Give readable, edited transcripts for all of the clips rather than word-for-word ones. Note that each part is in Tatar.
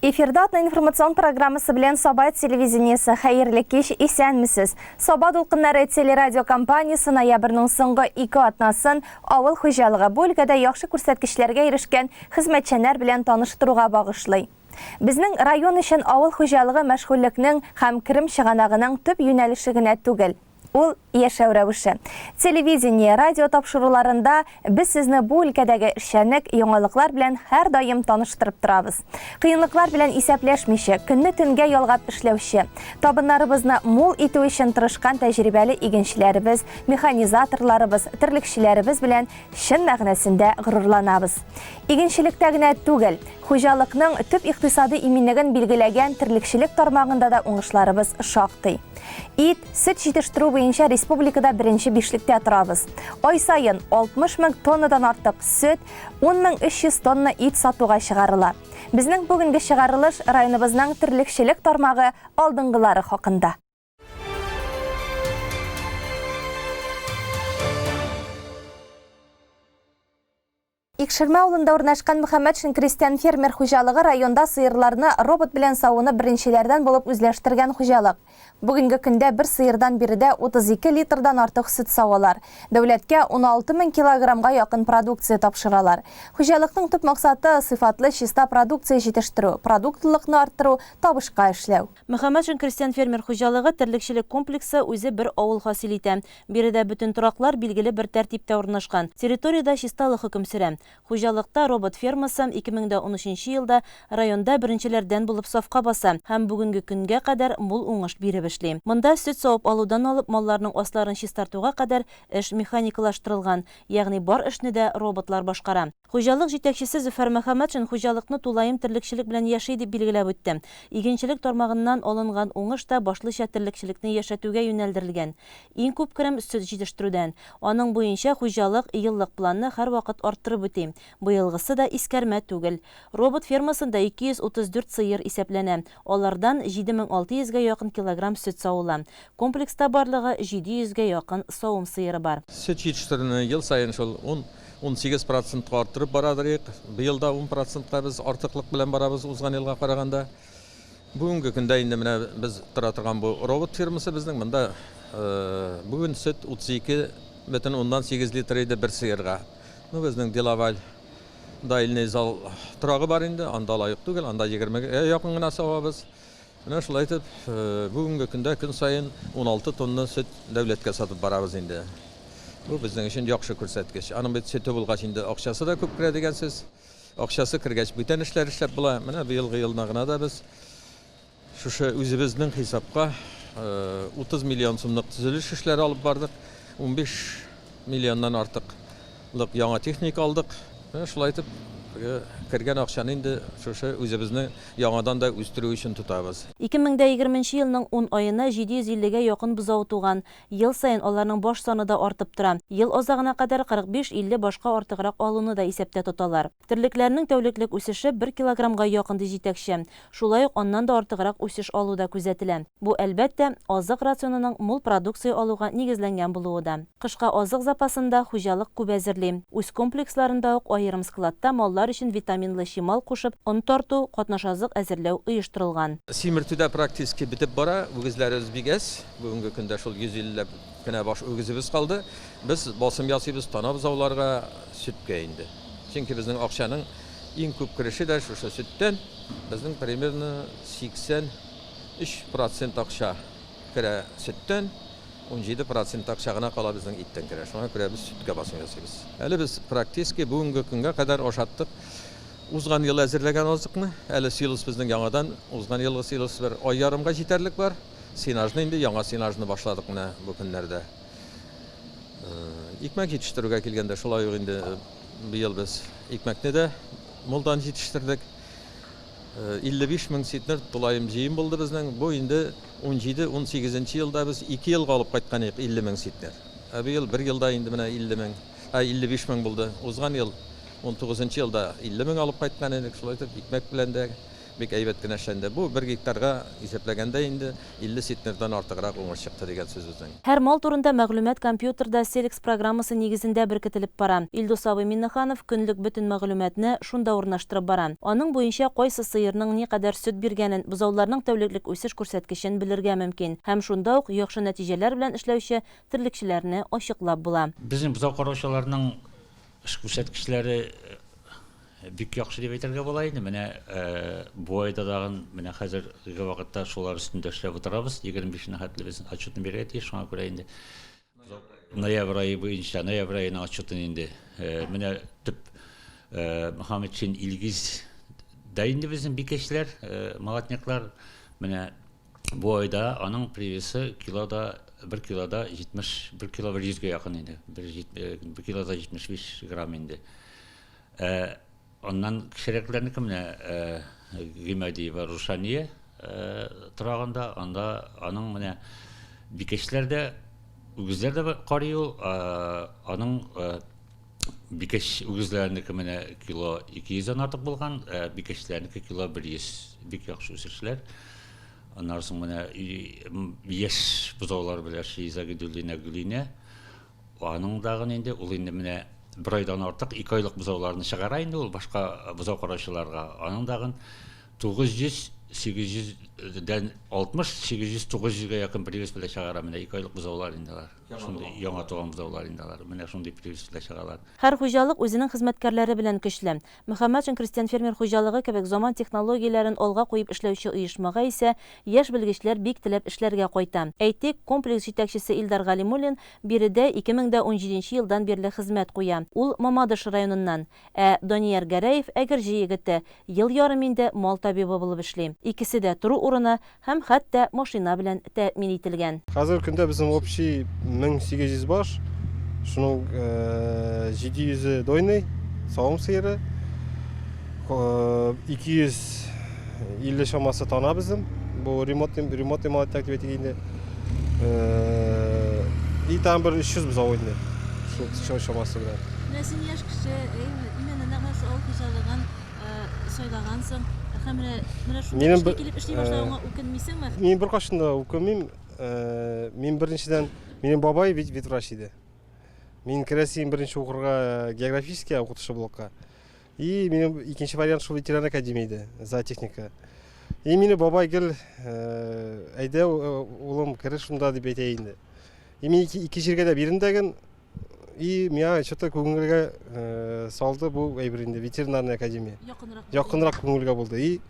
Эфирда атна информацион программасы белән Саба телевидениесе хәерле кич, исәнмесез. Саба дулкыннары телерадио компаниясе ноябрьнең соңгы 2 атнасын авыл хуҗалыгы бүлгәдә яхшы күрсәткечләргә ирешкән хезмәтчәннәр белән таныштыруга багышлый. Безнең район өчен авыл хуҗалыгы мәшгульлекнең һәм керем чыганагының төп юнәлеше генә түгел. Ул яшәү рәвеше. Телевидение, радио тапшыруларында без сезне бу өлкәдәге эшчәнлек, яңалыклар белән һәр даим таныштырып торабыз. Кыенлыклар белән исәпләшмичә, көнне төнгә ялгап эшләүче, табыннарыбызны мул итү өчен тырышкан тәҗрибәле игенчеләребез, механизаторларыбыз, терлекчеләребез белән чын мәгънәсендә горурланабыз. Игенчелектә генә түгел, хуҗалыкның төп икътисади иминлеген билгеләгән терлекчелек тармагында да уңышларыбыз шактый. Ит, сөт җитештерү буенча республикада беренче бишлектә торабыз. Ай сайын 60 000 тоннадан артык сөт, 10 300 тонна ит сатуга чыгарыла. Безнең бүгенге чыгарылыш районыбызның терлекчелек тармагы алдынгылары хакында. Икшермә авылында урнашкан Мөхәммәтшин крестьян фермер хуҗалыгы районда сыерларны робот белән савуны беренчеләрдән булып үзләштергән хуҗалык. Бүгенге көндә бер сыердан биредә 32 литрдан артык сөт савалар. Дәүләткә 16 000 килограммга якын продукция тапшыралар. Хуҗалыкның төп максаты сыйфатлы чиста продукция җитештерү, продуктлылыкны арттыру, табышка эшләү. Мөхәммәтшин крестьян фермер хуҗалыгы терлекчелек комплексы үзе бер авыл хасил итә. Биредә бөтен тораклар билгеле бер тәртиптә урнашкан. Территориядә чисталык хөкем сөрә. Хуҗалыкта робот фермасы 2013 елда районда беренчеләрдән булып сафка баса һәм бүгенге көнгә кадәр мул уңыш биреп эшли. Монда сөт савып алудан алып малларның асларын чистартуга кадәр эш механикалаштырылган, ягъни бар эшне дә роботлар башкара. Хуҗалык җитәкчесе Зөфәр Мөхәммәтшин хуҗалыкны тулаем терлекчелек белән яши дип билгеләп үтте. Игенчелек тармагыннан алынган уңыш та башлыча терлекчелекне яшәтүгә юнәлдерелгән. Иң күп керем сөт җитештерүдән. Аның буенча хуҗалык еллык планны һәрвакыт арттырып үтә. Быелгысы да искәрмә түгел. Робот фермасында 234 сыер исәпләнә. Алардан 7600-гә якын килограмм сөт савыла. Комплекста барлыгы 700-гә якын савым сыеры бар. Сөт җитештерүне ел сайын шул 18% арттырып барадыр. Быел да 10%-ка без артыклык белән барабыз узган елга караганда. Бүгенге көндә инде менә без тора торган бу робот фермасы безнең монда бүген сөт 32,8 литр иде бер сыерга. Безнең Делаваль даилный зал торагы бар инде, анда лайык түгел, анда 20-гә якын гына савабыз. Менә шулай итеп, бүгенге көндә көн сайын 16 тонна сөт дәүләткә сатып барабыз инде. Бу безнең өчен яхшы күрсәткеч. Аның бит сөте булгач инде акчасы да күп керә дигәнсез. Акчасы кергәч бүтән эшләр эшләп була. Менә быелгы елна гына да без шушы үзебезнең хисапка 30 миллион сумлык төзелеш эшләре алып бардык. 15 миллионнан артык яңа техника алдык. Шулай итеп, кергән акчаны инде шушы үзебезне яңадан да үстерү өчен тотабыз. 2020 елның 10 аена 750-гә якын бозау туган. Ел сайын аларның баш саны да артып тора. Ел азагына кадәр 45-50 башка артыграк алуны да исәптә тоталар. Терлекләрнең тәүлеклек үсеше 1 килограммга якын җитәкче. Шулай ук аннан да артыграк үсеш алу да күзәтелә. Бу әлбәттә азык рационының мул продукция алуга нигезләнгән булуы да. Кышка азык запасында хуҗалык күп әзерли. Үз комплексларында ук аерым складта маллар өчен витаминлы чимал кушып, он тарту, катнашазык әзерләү оештырылган. Симертүдә практически битеп бара, үгезләребез бигәс. Бүгенге көндә шул 150 кенә баш үгезебез калды. Без басым ясыйбыз танабыз ауларга сөткә инде. Чөнки безнең акчаның иң күп кереше дә шушы сөттән. Безнең примерно 83% акча керә сөттән. 17% акча гына кала безнең иттән керә. Шуңа күрә без сөткә басым ясыйбыз. Әле без практически бүгенге көнгә кадәр ашаттык. Узган ел әзерләгән азыкны, әле силос безнең яңадан узган елгы силос бер ай ярымга җитәрлек бар. Синажны инде яңа синажны башладык менә бу көннәрдә. Икмәк җитештерүгә килгәндә шулай ук инде быел без икмәкне дә молдан җитештердек. 55 000 ситнер тулаем җыем булды безнең. Бу инде 17-18 елда без 2 елга алып кайткан 50 000 ситнер. Быел 1 елда инде менә 55 000 булды. Узган ел 19 елда 50 000 алып кайткан идек. Шулай итеп икмәк белән дә бик әйбәт кенә эшләнде. Бу 1 гектарга исәпләгәндә инде 50 центнердан артыграк уңыш чыкты дигән сүз үзенең. Һәр мал турында мәгълүмат компьютерда Селекс программасы нигезендә беркетелеп бара. Илдус абый Миннеханов көнлек бөтен мәгълүматны шунда урнаштырып бара. Аның буенча кайсы сыерның никадәр сөт биргәнен, бозауларның тәүлеклек үсеш күрсәткечен белергә мөмкин. Һәм шунда ук яхшы нәтиҗәләр белән эшләүче терлекчеләрне ачыклап була. Безнең бозау караучыларның эш күрсәткечләре бик яхшы дип әйтергә була инде. Менә бу айда дагы менә хәзерге вакытта шулар өстендә эшләп утырабыз. 25-нә хәтле без отчетны бирергә тиеш, шуңа күрә инде. Ноябрь айы буенча, ноябрь айының отчетын инде менә төп Мөхәммәтшин Илгиз да инде безнең бикәчләр, малатниклар менә бу айда аның привесы килода 1 килода 71 кило 100-гә якын инде. 1 килода 75 грамм инде. Ondan kişiliklerini kimle Gimadi ve Ruşaniye tırağında, onun mene bikeşlerde, ügüzlerde karıyor, onun bikeş ügüzlerini kimle kilo 200'den artık bulgan, bikeşlerini kilo 100, bik yakşı üsürçüler. Ondan sonra mene yaş buzağlar bilir, şeyize güdüldüğüne gülüğüne, onun dağın indi, ol indi mene bir aydan artıq 2 айлык бузауларны чыгара инде ул башка бузау караучыларга. Аның дагы 900 800дән 60 800 900гә якын привез белән чыгара. Менә 2 айлык бузаулар инделәр. Шундый яңа туган бузаулар инделәр. Менә шундый привез белән чыгалар. Һәр хуҗалык үзенең хезмәткәрләре белән көчле. Мөхәммәтшин крестьян фермер хуҗалыгы кебек заман технологияләрен алга куеп эшләүче оешмага исә яшь белгечләр бик теләп эшләргә кайта. Әйтик, комплекс җитәкчесе Илдар Галимуллин биредә 2017 елдан бирле хезмәт куя. Ул Мамадыш районыннан, Данияр Гәрәев Әгерҗе егете ел ярым инде мал табибы булып эшли. Икесе дә туры урына һәм хәтта машина белән тәэмин ителгән. Хәзер көндә безнең общий 1800 баш, шуның 700 дойный, савым сыеры, 250 шамасы тана безнең. Бу ремонт мал тәклиф иткәндә. И там бер 300 бозау инде. Шул шамасы белән. Нәсин яшь кеше, именно нәгъмәс ал хуҗалыгын сайлагансың. Менә шундый килеп эшли башлаганга үкенмисеңме? Мин бер кашында үкенмим. Мин беренчедән минем бабай ветврач иде. Мин керәсем беренче укырга географический укытучы булакка. И минем икенче вариант шул ветеран академия иде, зоотехника. И мине бабай гел әйдә улым кереш шунда дип әйтә инде. И мин ике җиргә дә бирендәген и миңа что-то күңелгә салды бу әйбер инде ветеринарная академия. Якынрак күңелгә булды. И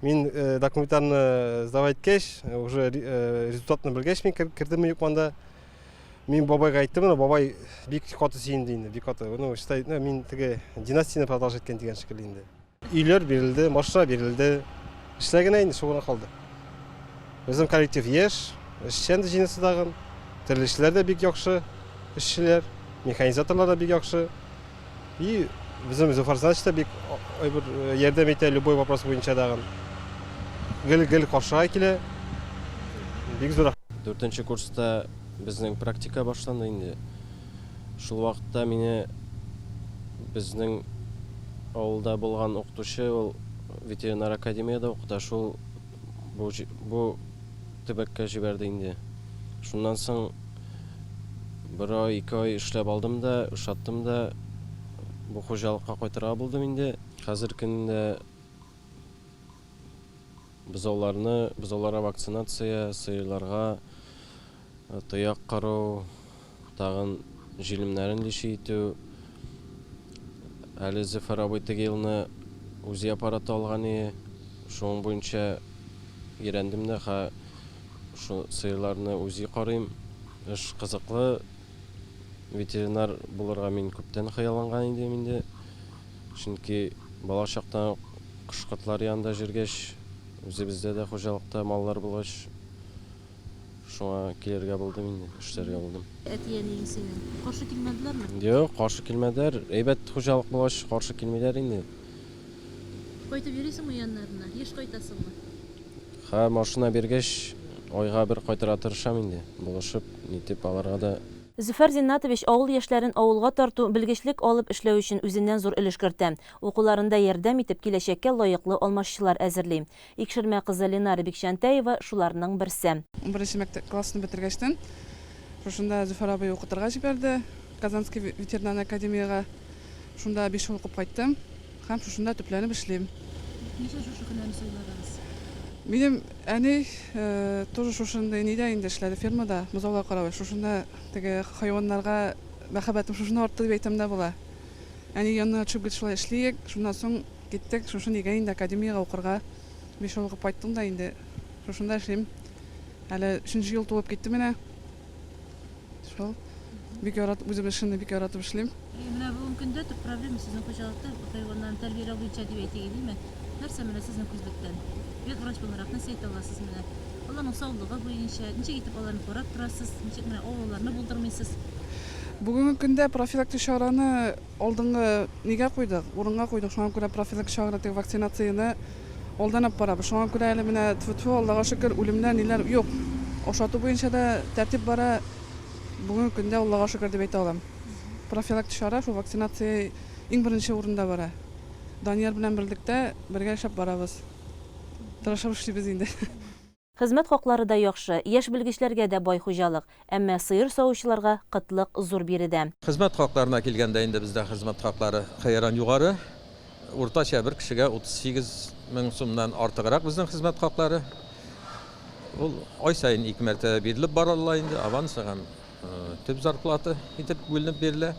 мин документарны сдавать кеш, уже результатны белгәч мин кирдем юкманда. Мин бабайга әйттем, бабай бик каты сөенде инде, бик каты. Ну, считай, мин теге династияны продолжать иткән дигән шикелле инде. Үйләр бирелде, машина бирелде. Эшләгән инде шугына калды. Безнең коллектив яшь, эшчән дә җинесе дагы. Терлекчеләр дә бик яхшы эшчеләр, механизаторлар да бик яхшы. И безнең Зуфарзач та бик бер ярдәм итә любой вопрос буенча дагы. Гел каршыга килә. Бик зур. 4-нче курста безнең практика башланды инде. Шул вакытта мине безнең авылда булган укытучы, ул ветеринар академияда укыта, шул бу төбәккә җибәрде инде. Шуннан соң бер ай, 2 ай эшләп алдым да, ошаттым да, бу хуҗалыкка кайтырга булдым инде. Хәзер көндә бозауларга вакцинация, сыерларга тояк карау, тагын җилемнәрен лиши итү. Әле Зөфәр абый теге елны үзе аппараты алган иде. Шуның буенча өйрәндем дә, шу сыерларны үзе карыйм. Эш кызыклы. Ветеринар булырга мин күптән хыялланган идем инде. Чөнки бала чактан кышкыртлар янында җиргәч, үзебездә дә хуҗалыкта маллар булгач, шуңа килергә булдым инде, эшләргә булдым. Әтиәнең синең каршы килмәделәрме? Юк, каршы килмәделәр. Әйбәт хуҗалык булгач, каршы килмиләр инде. Кайтып йөрисеңме яннарына? Еш кайтасыңмы? Машина биргәч, айга бер кайтырга тырышам инде. Булышып, нитеп аларга да Зөфәр Зиннатович авыл яшьләрен авылга тарту, белгечлек алып эшләү өчен үзеннән зур өлеш кертә. Укуларында ярдәм итеп киләчәккә лаеклы алмашчылар әзерли. Икшермә кызы Ленара Бикшәнтәева шуларның берсе. Беренче мәктәп классын бетергәчтен шунда Зөфәр абый укытырга җибәрде. Казанский ветеринар академияга. Шунда 5 ел укып кайттым һәм шунда төпләнеп эшлим. Ничә шушы көннәрне сайлагансыз? Минем әни тоже шушында нидә инде эшләде фермада, бозаулар каравы. Шушында теге хайваннарга мәхәббәтем шушында артты дип әйтәм дә була. Әни янына чыгып шулай эшлиек, шуннан соң киттек, шушы нигә инде академияга укырга. 5 ел укып кайттым да инде шушында эшлим. Әле 3нче ел тулып китте менә. Шул бик яратып үзем эшне бик яратып эшлим. Менә бүгенге көндә төп проблема сезнең хуҗалыкта хайваннарны тәрбияләү буенча дип әйтик идеме? Нәрсә менә сезнең күзлектән? Ветврач буларак нәрсә әйтә аласыз менә? Аларның саулыгы буенча ничек итеп аларны карап торасыз? Ничек менә авылларны булдырмыйсыз? Бүгенге көндә профилактик чараны алдынгы нигә куйдык? Урынга куйдык. Шуңа күрә профилактик чара теге вакцинацияны алданып барабыз. Шуңа күрә әле менә тфу-тфу Аллага шөкер үлемнәр ниләр юк. Ашату буенча да тәртип бара. Бүгенге көндә Аллага шөкер дип әйтә алам. Профилактик чара, шул вакцинация иң беренче урында бара. Данияр белән берлектә бергә эшләп барабыз. Тырышып эшлибез инде. Хезмәт хаклары да яхшы, яшь белгечләргә дә бай хуҗалык, әмма сыер савучыларга кытлык зур биредә. Хезмәт хакларына килгәндә инде бездә хезмәт хаклары хәйран югары. Уртача бер кешегә 38 мең сумнан артыграк безнең хезмәт хаклары. Ул ай сайын 2 мәртәбә бирелеп баралар инде, аванс һәм төп зарплата итеп бүленеп бирелә.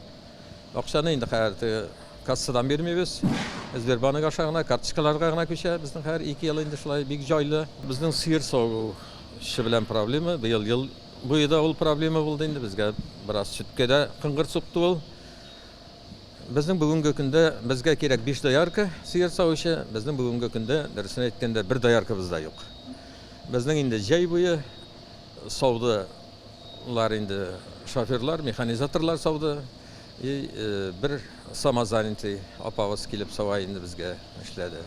Акчаны инде хәзер кассадан бирмибез. Сбербанк аша гына карточкаларга гына күчә. Безнең һәр 2 ел инде шулай бик җайлы. Безнең сыер сау эше белән проблема. Быел ел буе да ул проблема булды инде безгә. Бераз сөткә дә кыңгыр сукты ул. Безнең бүгенге көндә безгә кирәк 5 доярка сыер саучы. Безнең бүгенге көндә дөресен әйткәндә 1 дояркабыз да юк. Безнең инде җәй буе саудылар инде шоферлар, механизаторлар сауды. Bir самозанятый апабыз килеп сава инде безгә эшләде.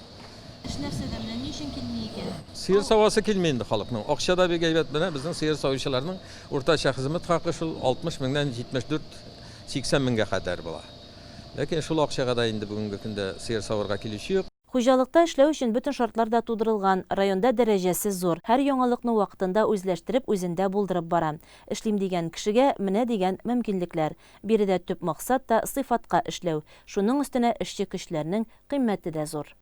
Эш нәрсәдә менә ни өчен килми икән? Сыер савасы килми инде халыкның. Акча да бик әйбәт менә безнең сыер саучыларның уртача хезмәт хакы шул 60 меңнән 74-80 меңгә кадәр була. Ләкин шул акчага да инде бүгенге көндә сыер савырга килүче юк. Хуҗалыкта эшләү өчен бөтен шартлар да тудырылган, районда дәрәҗәсе зур. Һәр яңалыкны вакытында үзләштереп, үзендә булдырып бара. Эшлим дигән кешегә менә дигән мөмкинлекләр. Биредә төп максат та сыйфатка эшләү. Шуның өстенә эшче көчләрнең кыйммәте дә зур.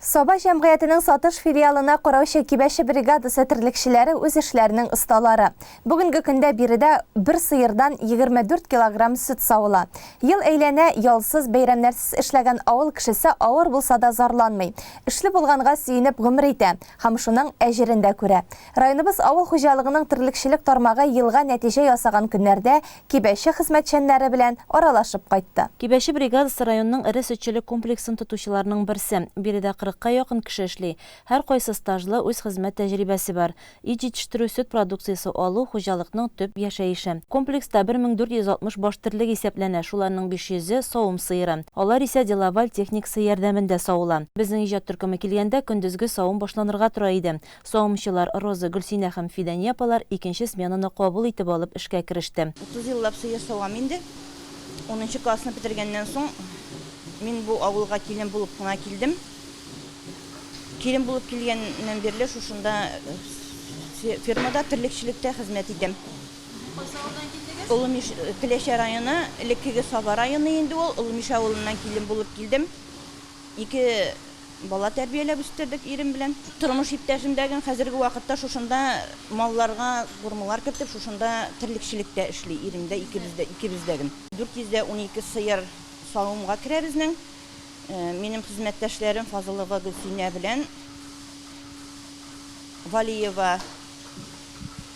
Саба җәмгыятенең сатыш филиалына караучы кибәче бригадасы терлекчеләре үз эшләренең осталары. Бүгенге көндә биредә бер сыердан 24 килограмм сөт савыла. Ел әйләнә ялсыз, бәйрәмнәрсез эшләгән авыл кешесе авыр булса да зарланмый. Эшле булганга сөенеп гомер итә һәм шуның әҗерен дә күрә. Районыбыз авыл хуҗалыгының терлекчелек тармагы елга нәтиҗә ясаган көннәрдә кибәче хезмәтчәннәре белән аралашып кайтты. Кибәче бригадасы районның ире сөтчелек комплексын тотучыларның берсе. Биредә 40-ка якын кеше эшли. Һәр кайсы стажлы үз хезмәт тәҗрибәсе бар. Ит җитештерү, сөт продукциясе алу хуҗалыкның төп яшәеше. Комплекста 1460 баш терлек исәпләнә, шуларның 500-е савым сыеры. Алар исә деловаль техникасы ярдәмендә савыла. Безнең иҗат төркеме килгәндә көндезге савым башланырга тора иде. Савымчылар Роза, Гөлсинә һәм Фидания апалар икенче сменаны кабул итеп алып эшкә кереште. 30 еллап сыер савам инде. 10нчы классны битергәннән соң мин бу авылга килен булып кына килдем. Килен булып килгәннән бирле шушында фермада терлекчелектә хезмәт итәм. Улымиш Келәшә районы, элеккеге Саба районы инде ул. Улымиш авылыннан килен булып килдем. 2 бала тәрбияләп үстердек ирем белән. Тормыш иптәшемдәген хәзерге вакытта шушында малларга гормалар кертеп, шушында терлекчелектә эшли. Иремдә икебездәген. 412 сыер савымга керә безнең. Минем хезмәттәшләрем Фазылова Гөлсинә белән Валиева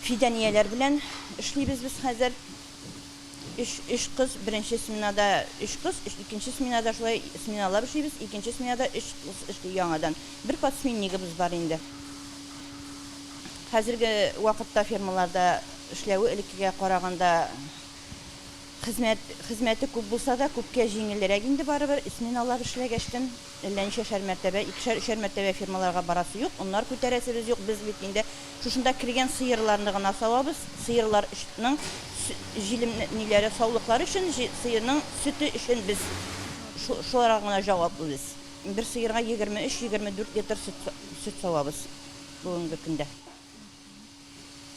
Фиданияләр белән эшлибез без хәзер. 3 кыз, беренче сменада 3 кыз, икенче сменада шулай сменалар эшлибез, икенче сменада 3 кыз эшли яңадан. Бер подсменнигыбыз бар инде. Хәзерге вакытта фермаларда эшләүе элеккегә караганда хезмәте күп булса да күпкә җиңелрәк инде барыбер. Сменалар эшләгәчтен әлләнчә мәртәбә, 2-3 мәртәбә фермаларга барасы юк. Оннар күтәрәсебез юк. Без бит инде шушында кергән сыерларны гына савабыз. Сыерларның җилем ниләре саулыклары өчен, сыерның сөте өчен без шуларга гына җаваплыбыз. Бер сыерга 23-24 литр сөт савабыз бүгенге көндә.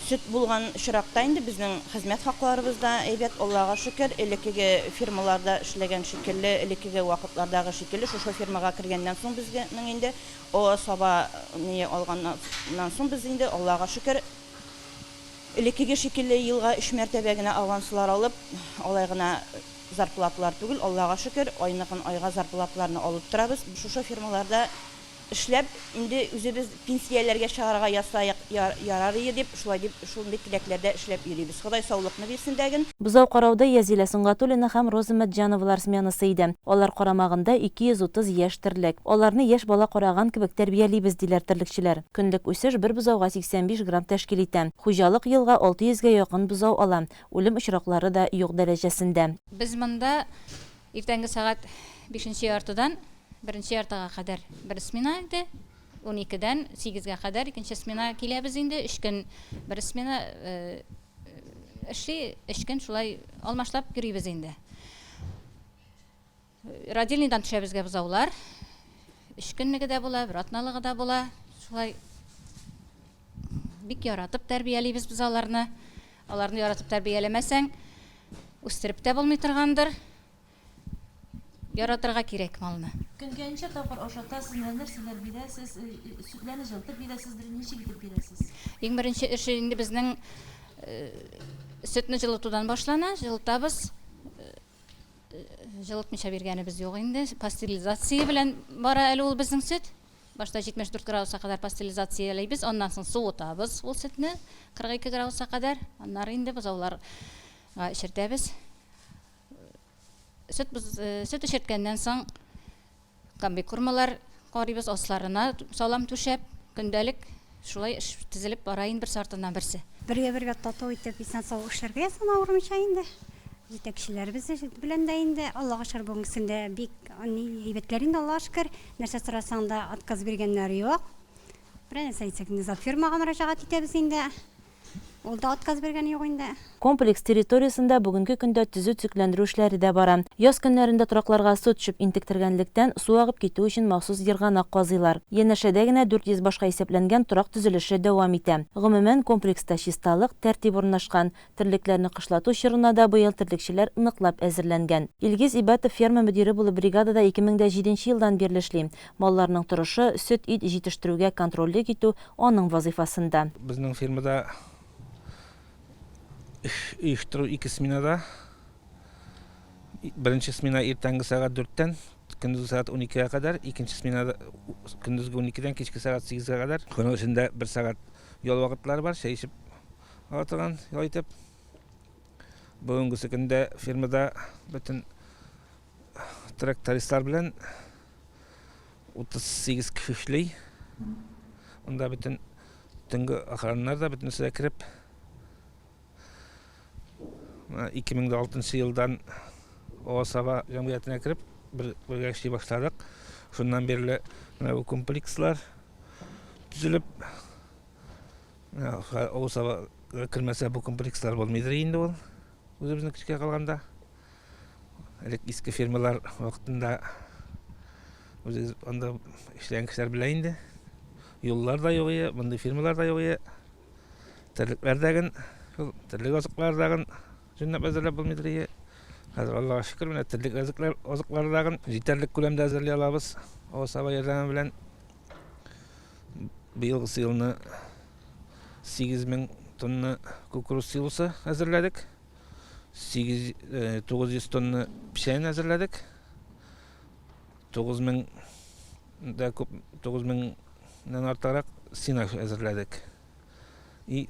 Süt bulgan şırakta indi bizning xizmat haqlarımızda әйбәт, Аллага шөкер, элеккеге фирмаларда эшләгән шикелле, элеккеге вакытлардагы шикелле шушы фирмага кергәннән соң безнең инде о саба не алганнан соң без инде Аллага шөкер элеккеге шикелле елга 3 мәртәбә генә аванслар алып, алай гына зарплатлар түгел, Аллага шөкер, айныкын айга зарплатларны алып торабыз. Шушы фирмаларда эшләп, инде үзебез пенсияләргә чыгарга ярар иде дип, шундый теләкләрдә эшләп йөрибез. Ходай саулыкны бирсен дәген. Бузау карауда Язилә Сыңгатуллина һәм Роза Мәтҗановлар сменасы иде. Алар карамагында 230 яшь терлек. Аларны яшь бала караган кебек тәрбиялибез диләр терлекчеләр. Көнлек үсеш бер бузауга 85 грамм тәшкил итә. Хуҗалык елга 600-гә якын бузау ала. Үлем очраклары да юк дәрәҗәсендә. Без монда иртәнге сәгать 5-нче яртыдан 1-нче яртыга кадәр бер смена иде. 12-дән 8-гә кадәр икенче смена киләбез инде. 3 көн бер смена эшли, 3 көн шулай алмашлап йөрибез инде. Родильныйдан төшәбезгә бузаулар. 3 көнлеге дә була, бер атналыгы да була. Шулай бик яратып тәрбиялибез бузауларны. Аларны яратып тәрбияләмәсәң, үстереп тә булмый торгандыр. Яратырга кирәк малны. Көнгә ничә тапкыр ашатасыз, нәрсәләр бирәсез, сөтләрне җылтып бирәсездер, ничек итеп бирәсез? Иң беренче эше инде безнең сөтне җылытудан башлана, җылытабыз. Җылытмыйча биргәнебез юк инде. Пастеризация белән бара әле ул безнең сөт. Башта 74 градуска кадәр пастеризацияләйбез, аннан соң суытабыз ул сөтне 42 градуска кадәр. Аннары инде бозауларга эчертәбез. Сөт эчерткәннән соң комбикормалар карыйбыз, асларына салам түшәп, көндәлек шулай тезелеп бара инде бер сартыннан берсе. Бергә тату итеп исән сау эшләргә сана урмыйча инде. Җитәкчеләребез белән дә инде Аллага шөкер бүгенгесендә бик әйбәтләр инде Аллага шөкер. Нәрсә сорасаң да отказ биргәннәр юк. Берәр нәрсә әйтсәк, низа фирмага мөрәҗәгать итәбез инде. Ул да отказ биргән юк инде. Комплекс территориясендә бүгенге көндә төзү төзекләндерү эшләре дә бара. Яз көннәрендә торакларга су төшеп интектергәнлектән су агып китү өчен махсус йырганак казыйлар. Янәшәдә генә 400 башка исәпләнгән торак төзелеше дәвам итә. Гомумән комплекста чисталык, тәртип урнашкан. Терлекләрне кышлату чорына да быел терлекчеләр ныклап әзерләнгән. Илгиз Ибатов ферма мөдире булып бригадада 2007 елдан бирле эшли. Малларның торышы, сөт ит җитештерүгә контрольлек итү аның вазифасында. Безнең фермада uyushtiruv 2 smenada. Birinchi smena ertangi soat 4dan kunduzgi soat 12ga qadar, ikkinchi smenada kunduzgi 12dan kechki soat 8ga qadar. Buning ichida 1 soat yo'l vaqtlari bor, shay ishib o'tirgan, yo'l etib. Bugungi kunda fermada butun traktoristlar bilan 38 kishi ishlaydi. Unda butun tungi aqranlar da butun sizga kirib 2006 yıldan Osava Cumhuriyeti'ne kirip bir işe başladık. Şundan beri bu kompleksler düzülüp Osava kirmese bu kompleksler olmaydı indi ol. Özümüzün küçük kalganda. Eski firmalar vaktinde onda işleyen kişiler bile indi. Yollar da yok ya, bunday firmalar da yok ya. Terliklerden, terlik azıklardan Cünnep əzərləb bulmaydır. Hazır Allah'a şükür, terlik azıqlardan yeterlik küləmdə əzərləyə alabız. O sabah yerləmə bilən bu yılgısı yılını 8.000 tonna kukuruz silosu əzərlədik. 900 tonna pişəyin əzərlədik. 9.000'dan artarak sinaş əzərlədik.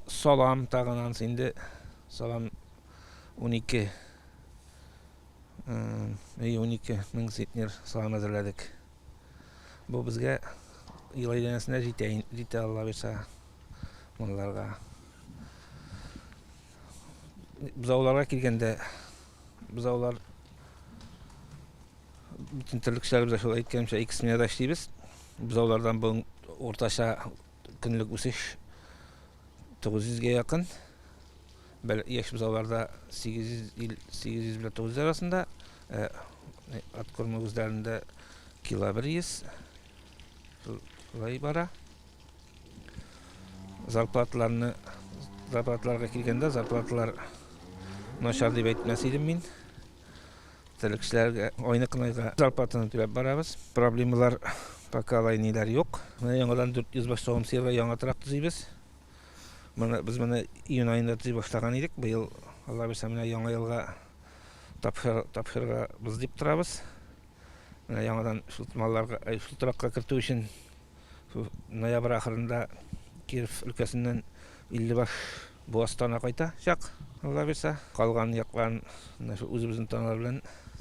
Salam tağınan indi. Salam 12 min sitner salam hazırladık. Bu bizge yıl aydanasında jite Allah verse mallarga. Buzaularga kirgende buzaular bütün terlikçilerimize şöyle aytkanımcha 2 smenada işleybiz. Buzaulardan bu ortaşa günlük üsüş 900'ge yakın. Яш бізауларда 800 білі 900 арасында, аткорма өздерінде кила 100 лай бара. Зарплаталарға келгенде, зарплаталар нашар деп әйтмәс едім мен. Тәлікшілерге ойнықынайға зарплатаны төлеп барабыз. Проблемалар пока алайнилар жоқ. Яңадан 400 баш соғым сиырға яңа тұрақ түзейбіз. Біз мұны июн айында түзей баштаған едік. Биыл Алла берсе мына яңа елға тапшырға біз деп тұрабыз. Яңадан шыл тұраққа кірту үшін ноябрь ақырында Киров өлкәсінен 50 баш Буастана қайта шақ. Алла берсе қалған яққан өзіміздің таналар білен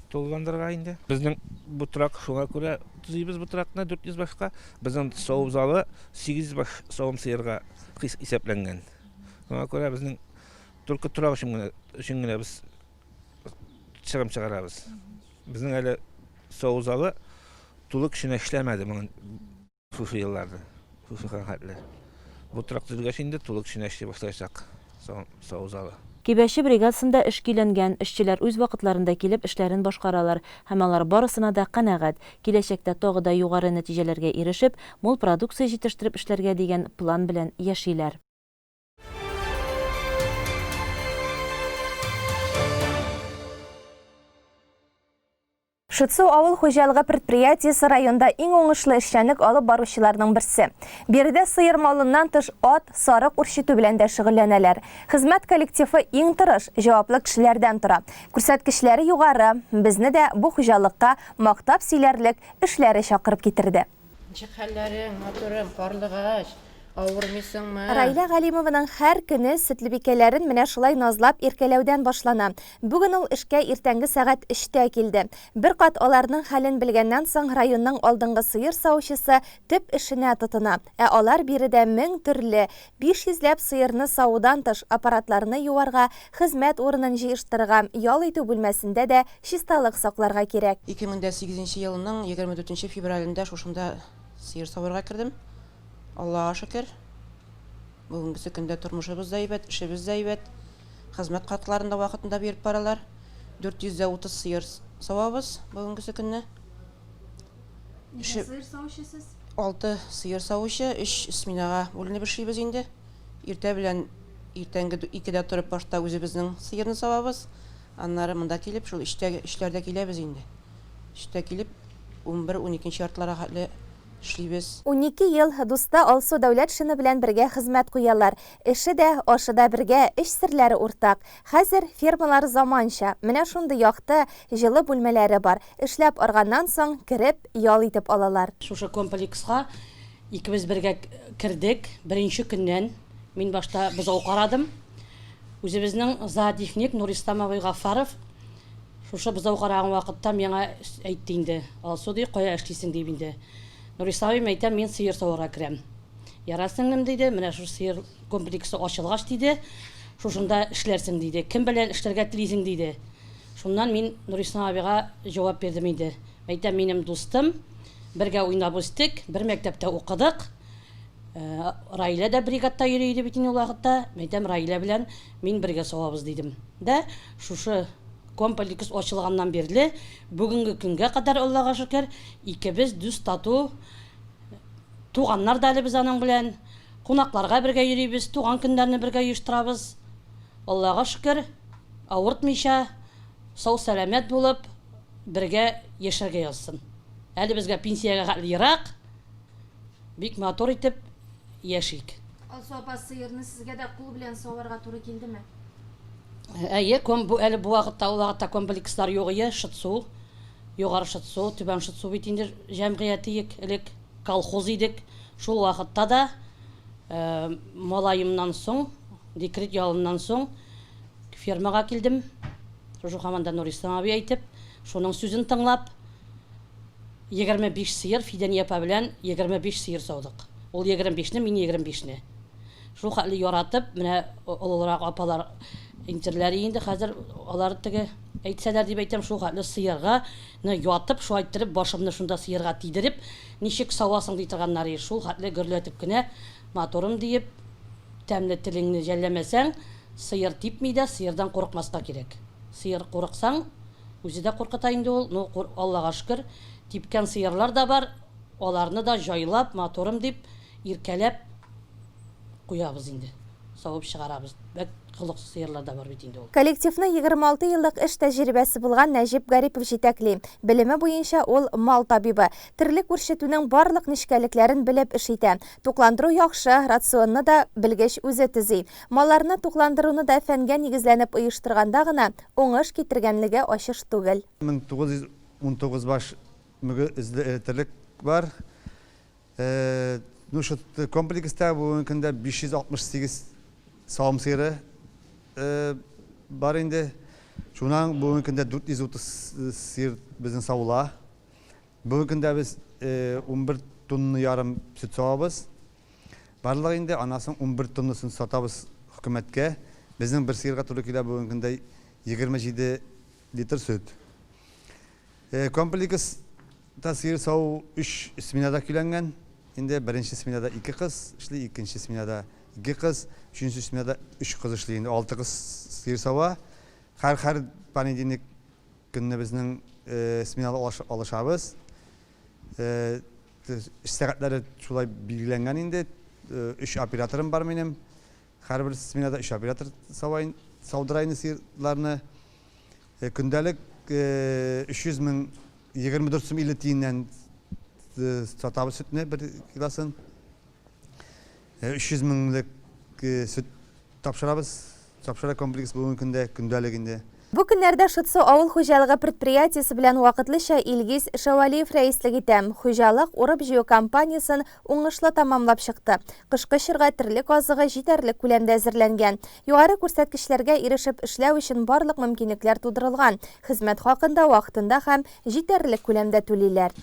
толғандырға енді. Біздің бұл тұрақ шуға көре түзейбіз бұл тұрақына 400 башқа. Біздің соғым залы 800 баш соғым сиырға есепленген. Шуға көре біздің түркі тұрақ үшін гіне біз шығым шығарабыз. Біздің әлі соғым залы тұлы күшіне ішләмәді мұның фуфы елларды, фуфы қаңқатлы. Бұл тұрақ түзілге шейінде тұлы күшіне ішле баштайшақ соғым залы. Кибәші бригадасында эш көйләнгән, эшчеләр үз вакытларында килеп эшләрен башкаралар, һәм алар барысына да канәгать. Киләчәктә тагы да югары нәтиҗәләргә ирешеп, мул продукция җитештереп эшләргә дигән план белән яшиләр. Шытсу авыл хуҗалыгы предприятиесе районда иң уңышлы эшчәнлек алып баручыларның берсе. Биредә сыер малыннан тыш ат, сарык үрчетү белән дә шөгыльләнәләр. Хезмәт коллективы иң тырыш, җаваплы кешеләрдән тора. Күрсәткечләре югары. Безне дә бу хуҗалыкка мактап сөйләрлек эшләре чакырып китерде. Хәлләрең, моторым, карлыгач, авырмыйсыңмы? Раилә Галимованың һәр көне сөтлебикәләрен менә шулай назлап иркәләүдән башлана. Бүгін ул эшкә иртәнге сәгать 3-тә килде. Бер кат аларның хәлен белгәннән соң районның алдынгы сыер саучысы төп эшенә тотына. Алар биредә 1000 төрле 500ләп сыерны саудан тыш аппаратларны юарга, хезмәт урынын җыештырырга, ял итү бүлмәсендә дә чисталык сакларга кирәк. 2008 елның 24 февралендә шушында сыер саварга кирдем. Аллаға шөкер. Бүгінгі көндә тормышыбыз да әйбәт, эшебез дә әйбәт. Хезмәт картларында вакытында беріп баралар. 430 сыер савабыз бүгінгі көнне. Сыер саучысыз? 6 сыер саучы, 3 сменага бүленеп эшлибез инде. Иртә белән иртәнге 2дә торып башта үзебезнең сыерны савабыз. Аннары монда килеп, шул эшләрдә киләбез инде. Эштә килеп 11-12 яртларга хәтле 12 ел дуста Алсу дәүләт шины белән бергә хезмәт куялар. Эше дә, ашы да бергә, эш серләре уртак. Хәзер фермалар заманча. Менә шундый якты җылы бүлмәләре бар. Эшләп арганнан соң кирип ял итеп алалар. Шушы комплекска икебез бергә кирдек. Беренче көннән мин башта бозау карадым. Үзебезнең зоотехник Нуристамовый Гафаров шушы бозау караган вакытта миңа әйтте инде. Алсу ди, кая эшлисең дип инде. Нурисавым әйтә, мен сыер саварга керәм. Ярасыңым диде, менә шу сыер комплексы ачылгач диде, шушында эшләрсең диде. Кем белән эшләргә телисең диде. Шуннан мин Нурисавыга җавап бирдем инде. Әйтә, минем дустым, бергә уйнап үстек, бер мәктәптә укыдык. Раилә дә бригадта йөри иде бит инде ул вакытта. Әйтәм, Раилә белән мин бергә савабыз дидем. Дә шушы комплекс ачылганнан бирле бүгенге көнгә кадәр Аллага шөкер икебез дүз тату туганнар да әле без аның белән кунакларга бергә йөрибез, туган көннәрне бергә оештырабыз. Аллага шөкер, авыртмыйча, сау сәламәт булып бергә яшәргә язсын. Әле безгә пенсиягә хәтле ерак, бик матур итеп яшик. Алсу апа, сыерны сезгә дә кул белән саварга туры килдеме? Әйе, әле бу вакытта комплекслар юк иде, Шытсу, югары Шытсу, Түбән Шытсу бит инде җәмгыяте элек колхоз идек. Шул вакытта да малаемнан соң, декрет ялыннан соң фермага килдем. Шушы хаманда Нурислам аби әйтеп, шуның сүзен тыңлап 25 сыер Фидания апа белән 25 сыер саудык. Ул 25-не, мин 25-не. Шул хәтле яратып, менә олыларак апалар интерләре инде хәзер алар теге әйтсәләр дип әйтәм, шул хәтле сыерга ятып, шу әйттереп башымны шунда сыерга тидереп, ничек савасың ди торганнар, шул хәтле гөрләтеп кенә моторым диеп, тәмле телеңне жәлләмәсәң, сыйыр типмей дә, сыйырдан курыкмаска кирәк. Сыйыр курыксаң, үзе дә куркыта инде ул. Ну, Аллага шөкер, типкән сыйырлар да бар. Аларны да җайлап, моторым дип, иркәләп куябыз инде. Савып чыгарабыз. Бәк кылык сыйырлар да бар бит инде ул. Коллективны 26 еллык эш тәҗрибәсе булган Нәҗип Гарипов җитәкли. Белеме буенча ул мал табибы. Терлек үрчетүнең барлык нечкәлекләрен белеп эш итә. Тукландыру яхшы, рационны да белгеч үзе төзи. Малларны тукландыруны да фәнгә нигезләнеп оештырганда гына уңыш китергәнлеге ачыш түгел. 1919 баш терлек бар. Ну, şu komplekste bu ülkede 568 sağım sıyırı var indi. Şundan bu ülkede 430 sıyır bizim savula. Bu ülkede biz 11 tonnu yarım süt sağabız. Barlığı indi anasının 11 tonnusunu satabız hükümetke. Bizim bir sıyırga turukuyla bu ülkede 27 litre süt. Komplekste sıyır sağı 3 isminada külengen. Şimdi birinci isminada 2 kız işli, ikinci isminada 2 kız, üçüncü isminada 3 kız işli. Şimdi 6 kız sıyır sava. Her panedinik günde bizim isminada alışabız. İstekatları şulay bilgilengen indi. 3 operatörüm var benim. Her bir isminada 3 operatör savdırayın sıyırlarını. Gündelik 300 bin 24 bin illetiğinden satabı sütüne bir kilasın 300 binlik süt tapşırabız. Tapşıra kompleks bu günde gündeliginde. Бу көннәрдә Шытсу авыл хуҗалыгы предприятиесе белән вакытлыча Илгиз Шавалиев рәислек итә. Хуҗалык урып җыю кампаниясын уңышлы тамамлап чыкты. Кышкы чорга терлек азыгы җитәрлек күләмдә әзерләнгән. Югары күрсәткечләргә ирешеп эшләү өчен барлык мөмкинлекләр тудырылган. Хезмәт хакында вакытында һәм җитәрлек күләмдә түлиләр.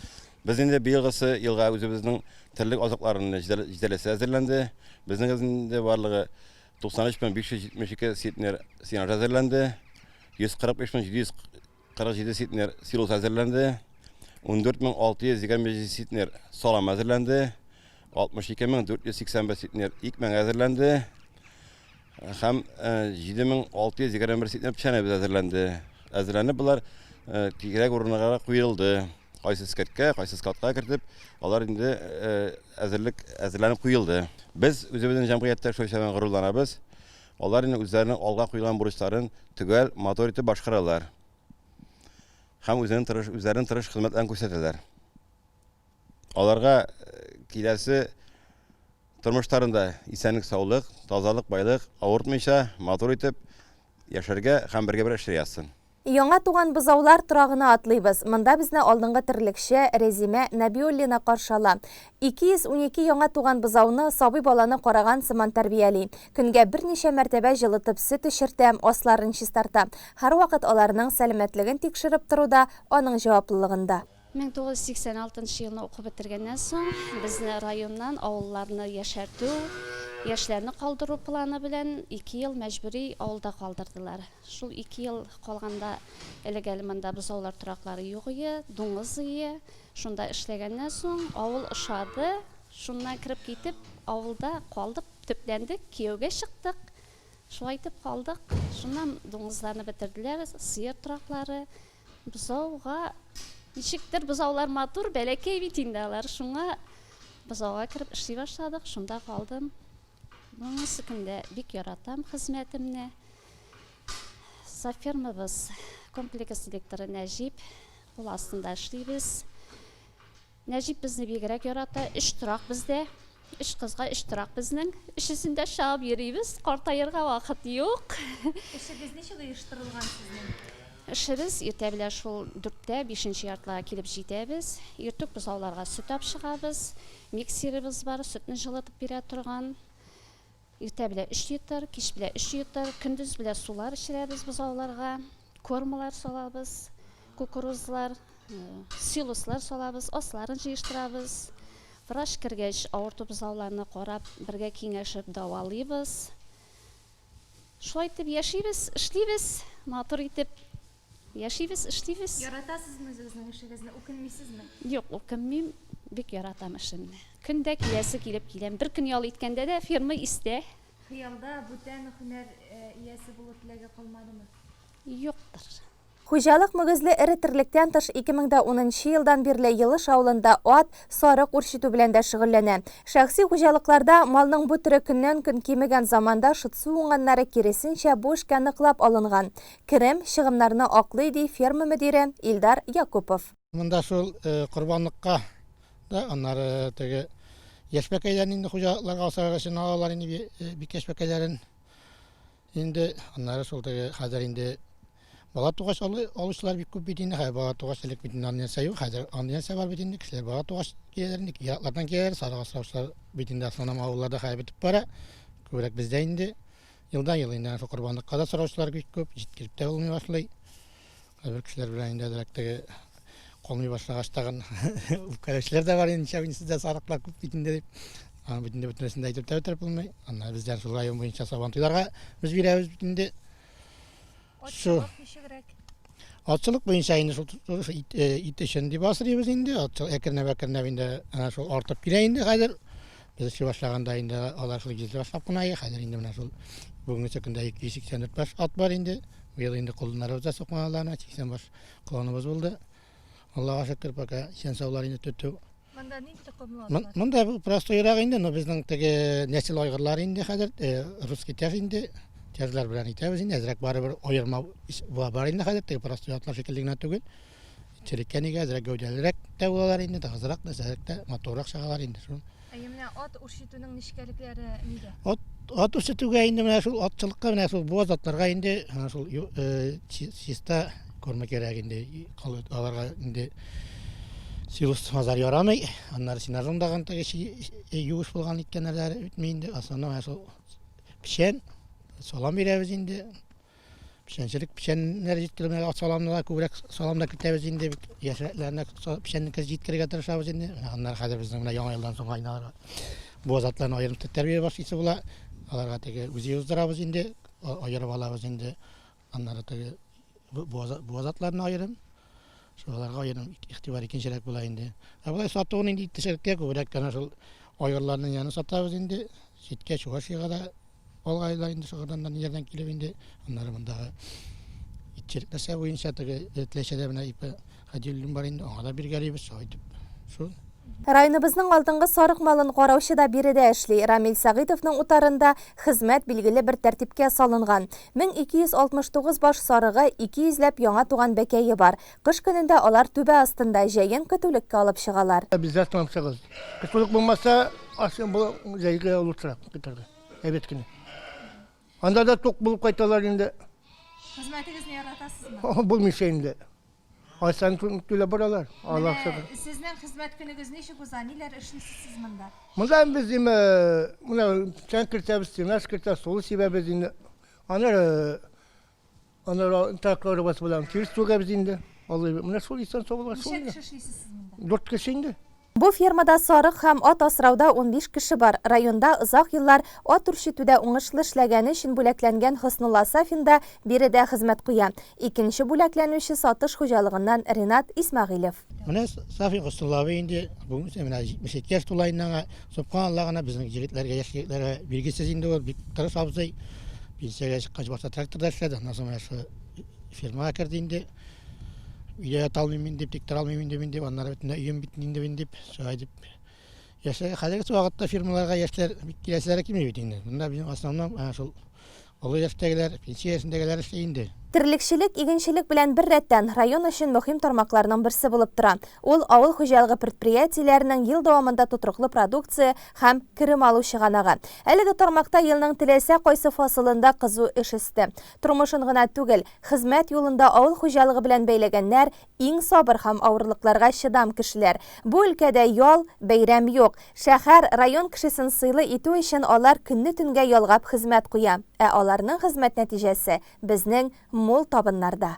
Biz indi быелгысы елга үзебезнең терлек азыкларын җитәләсе әзерләнде. Безнең үзендә барлыгы 93572 сетнер сенаж әзерләнде. 145.747 сетнер силос әзерләнде. 14627 сетнер салам әзерләнде. 62485 сетнер икмәң әзерләнде. Һәм 7621 сетнер печәнебез әзерләнде. Әзерләнеп булар кирәк урыннарга куелды. Кайсы скәткә, кайсы скатка кертеп, алар инде әзерләнеп куелды. Без үзебезнең җәмгыятьтә шулай горурланабыз. Алар инде үзләренең алга куелган бурычларын төгәл мотор итеп башкаралар. Һәм үзләренең тырыш хезмәтләрен күрсәтәләр. Аларга киләсе тормышларында исәнлек, саулык, тазалык, байлык авыртмыйча мотор итеп яшәргә һәм бергә эшләр яссын. Яңа туган бозаулар торагына атлыйбыз. Монда безне алдынгы терлекче Резимә Нәбиуллина каршыла. 212 яңа туган бозауны сабый баланы караган сыман тәрбияли. Көнгә берничә мәртәбә җылытып сөт эчертә, асларын чистарта. Һәр вакыт аларның сәламәтлеген тикшереп торуда аның җаваплылыгында. 1986 елны укып бетергәннән соң безне районнан авылларны яшәртү, яшьләрне калдыру планы белән 2 ел мәҗбүри авылда калдырдылар. Шул 2 ел калганда элегәле монда бозаулар тораклары юк иде, дуңгыз иде. Шунда эшләгәннән соң авыл ошады. Шуннан кирип китеп авылда калдык, төпләндек, кияүгә чыктык. Шулай итеп калдык. Шуннан дуңгызларны бетерделәр, сыер тораклары, бозауга ничектер бозаулар матур, бәләкәй бит инде алар. Шуңа бозауга кирип эшли башладык, шунда калдым. Буңысы көндә бик яратам хезмәтемне. Зафермабыз комплекс директоры Нәҗип, ул астында эшлибез. Нәҗип безне бигрәк ярата, 3 торак бездә. 3 кызга 3 торак безнең. Өчесендә шаб йөрибез, картаерга вакыт юк. Эшегез ничек оештырылган сезнең? Эшебез иртә белән шул 4-тә 5нче яртыларга килеп җитәбез. Иртүк бозауларга сөт апшыгабыз. Миксерыбыз бар, сөтне җылытып бирә торган. Иртә белән 3 литр, кич белән 3 литр, көндез белән сулар эчерәбез бозауларга. Кормалар салабыз, кукурузлар, силослар салабыз, асларын җыештырабыз. Врач кергәч, авырту бозауларны карап, бергә киңәшеп давалыйбыз. Шулай итеп яшибез, эшлибез, матур итеп яшибез, эшлибез. Яратасызмы үзегезнең эшегезне, үкенмисезме? Юк, үкенмим, бик яратам эшемне. Көндә киләсе килеп киләм. Бер көн ял иткәндә дә ферма истә. Хыялда бүтән һөнәр иясе булу теләге калмадымы? Юктыр. Хуҗалык мөгезле эре терлектән тыш 2010 елдан бирле Йылыш авылында ат, сарык үрчетү белән дә шөгыльләнә. Шәхси хуҗалыкларда малның бу төре көннән-көн кимегән заманда шытсу уңганнары киресенчә бу эшкә ныклап алынган. Керем, чыгымнарны аклый ди ферма мөдире Илдар Якупов. Монда шул корбанлыкка да аннары теге яшьбәкәйләрне инде хуҗалыкларга асарга өчен алалар инде бик яшьбәкәйләрен инде аннары шул теге хәзер инде бала тугаш алучылар бик күп бит инде бала тугаш элек бит аннысы юк хәзер аннысы бар бит инде кешеләр бала тугаш кияләрне ятлардан кияләр сарыга саучылар бит инде санам авылларда хәзер битеп бара күбрәк бездә инде елдан ел инде шул корбанлыкка да сораучылар бик күп җиткереп тә булмый башлый хәзер кешеләр белән инде дирәк теге колмый башлагач тагын үпкәләүчеләр дә бар инде сездә сарыклар күп бит инде дип бит инде бөтенесен әйтеп тә бетереп булмый аннары бездән шул район буенча сабантуйларга без бирәбез бит инде şu atçılık boyunca indi şu it işinde basırıyoruz indi atçılık ekerne indi ana şu artıp gire indi hazır biz şu başlaganda indi alaşlı gizli başlap buna hazır indi mana şu bugün çekinde 284 baş at var indi bu yıl indi kolunlarımıza sokmalarına 80 baş kolonumuz oldu Allah'a şükür baka sen sağlar indi tuttu Manda bu prosto yarağı indi no bizden tege nesil aygırlar indi hazır Ruski tef indi Tezler bilen itemiz indi ezrek bari bir oyırma var indi hazır tege prostoyatlar şekilliğine tügül çelikkeniga ezrek gövdelerek de olar indi tağızırak da ezrek de motorak şakalar indi şun Ayımna at urşituның nişkelikleri nide? At urşituga indi mena şul atçılıkka mena şul boğaz atlarga indi şul sista görmek gerek indi alarga indi Silus mazar yaramay anlar sinarımdagan tege yuvuş bulgan itkenler ütmeyindi aslında mena şul pişen salam verəviz indi. Pişenlər jitkirmə salamda kübrək salamda kütəviz indi. Yaşlarına pişennin kız jitkirə tırışabız indi. Onlar hazır bizden buna yaman yıldan sonra aynalar. Bu azatlarını ayırıp terbiye başlayısı bula. Alarga tege uzi uzdırabız indi. Ayırıp alabız indi. Onlara tege bu azatlarını ayırım. Şuralarga ayırım ihtibar ikinçilik bula indi. Bulay sattığın indi itişerikte kübrək kana şul ayırlarının yanı satabız indi. Jitke şu aşığa da Olgaylar indi şuradan yerden kilip indi. Onları bunda içerikte sev boyunca etleşede bina ipi hadiyelüm var indi. Ona da bir garibiz soyduk. Şu. Районыбызның алдыңгы сарык малын караучы да биредә эшли. Рамил Сагыйтовның утарында хезмәт билгеле бер тәртипкә салынган. 1269 баш сарыгы, 200ләп яңа туган бәкәе бар. Кыш көнендә алар түбә астында җәен көтүлеккә алып чыгалар. Бездә тамам чыгыз. Көтүлек булмаса, ашын бу җәйгә ултырак китәргә. Evet kine. Anda da tok bulup kaytalar indi. Хезмәтегезне яратасызмы? Bulmuş indi. Aysan tüle buralar. Allah şükür. Сезнең хезмәт көнегез ничек уза? Ниләр эшлисез монда? Монда bizim muna sen kırtabız, nas kırtabız, solu sebebimiz indi. Anar takları bas bulan. Ters tuğabız indi. Vallahi muna sol insan soğular sol. Ничек эшлисез монда? 4 kişi indi. Бу фермада сарык һәм ат асрауда 15 кеше бар. Районда озак еллар ат үрчетүдә уңышлы эшләгәне өчен бүләкләнгән Хөснулла Сафин да биредә хезмәт куя. Икенче бүләкләнүче сатыш хуҗалыгыннан Ринат Исмагыйлов. Менә Сафин Хөснулла инде бу менә 72 яшь тулайнага субханаллahына безнең җегетләргә яшьлекләргә билгесез инде ул бик тырыш абзый. Пенсиягә чыккач башта тракторда эшләде. Насыма фермага керде инде. Үйде талмаймын деп, тектер алмаймын деп, аннары бітінде үйім бітінде деп, сөйдіп. Қазіргі уақытта фирмаларға яшьлер келесілері келмей бітінде. Бұнда bizim основном сол олы яшьтәгеләр, пенсиясындагылар эшләйинде. Тирлекчелек, игенчелек белән бер рәттән район өчен мөһим тармакларның берсе булып тора. Ул авыл хуҗалыгы предприятиеләренең ел дәвамында тутырыклы продукция һәм керем алу чыганагы. Әлеге тармакта елның теләсә кайсы фасылында кызу эш исте. Тормышын гына түгел, хезмәт юлында авыл хуҗалыгы белән бәйләгәннәр иң сабыр һәм авырлыкларга чыдам кешеләр. Бу өлкәдә ял, бәйрәм юк. Шәһәр, район кешесен сыйлы итү өчен алар көнне-төнгә ялгап хезмәт куя. Аларның хезмәт нәтиҗәсе безнең мул табыннарда.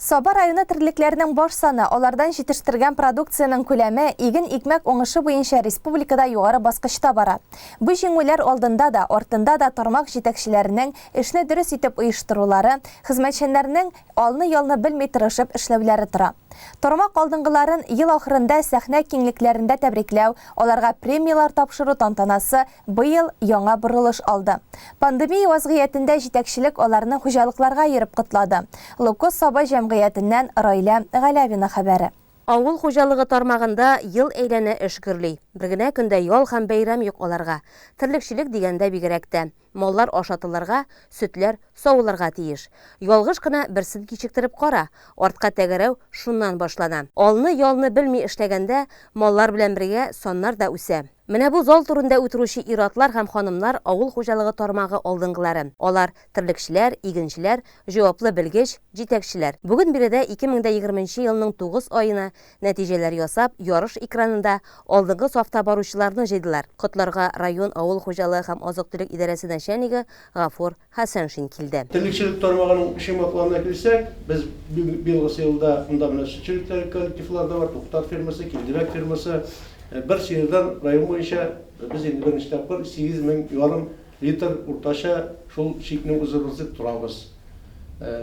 Саба районы терлекләренең баш саны, алардан җитештергән продукциянең күләме иген икмәк уңышы буенча республикада югары баскычта бара. Бу җиңүләр алдында да, артында да тармак җитәкчеләренең эшне дөрес итеп оештырулары, хезмәтчәннәрнең алны-ялны белми тырышып эшләүләре тора. Тармак алдынгыларын ел ахырында сәхнә киңлекләрендә тәбрикләү, аларга премиялар тапшыру тантанасы быел яңа борылыш алды. Пандемия вазгыятендә җитәкчелек аларны хуҗалыкларга йөреп котлады. Лукос Саба җәмгыятеннән Раилә Галявина хәбәре. Авыл хуҗалыгы тармагында ел әйләнә эш гөрли. Бер генә көндә ял һәм бәйрәм юк аларга. Терлекчелек дигәндә бигрәк тә. Маллар ашатылырга, сөтләр савылырга тиеш. Ялгыш кына берсен кичектереп кара, артка тәгәрәү шуннан башлана. Алны-ялны белми эшләгәндә маллар белән бергә саннар да үсә. Менә бу зал турында үтерүче иратлар һәм ханымнар авыл хуҗалыгы тармагы алдынгылары. Алар терлекчеләр, игенчеләр, җаваплы белгеч, җитәкчеләр. Бүген биредә 2020 елның 9 аена нәтиҗәләр ясап, ярыш экранында алдынгы сафта баручыларны җыйдылар. Котларга район авыл хуҗалыгы һәм азык-төлек идарәсе начальнигы Гафур Хәсәншин килде. Терлекчелек тармагының шематларына килсәк, без быелгы елда монда менә сөтчелек коллективлар да бар, Туктар фермасы, Килдебәк фермасы. Bir şehirden rayon boyunca biz endi birinchi tapkir 8,5 litr o'rtacha şol şekilde uzatib turamiz.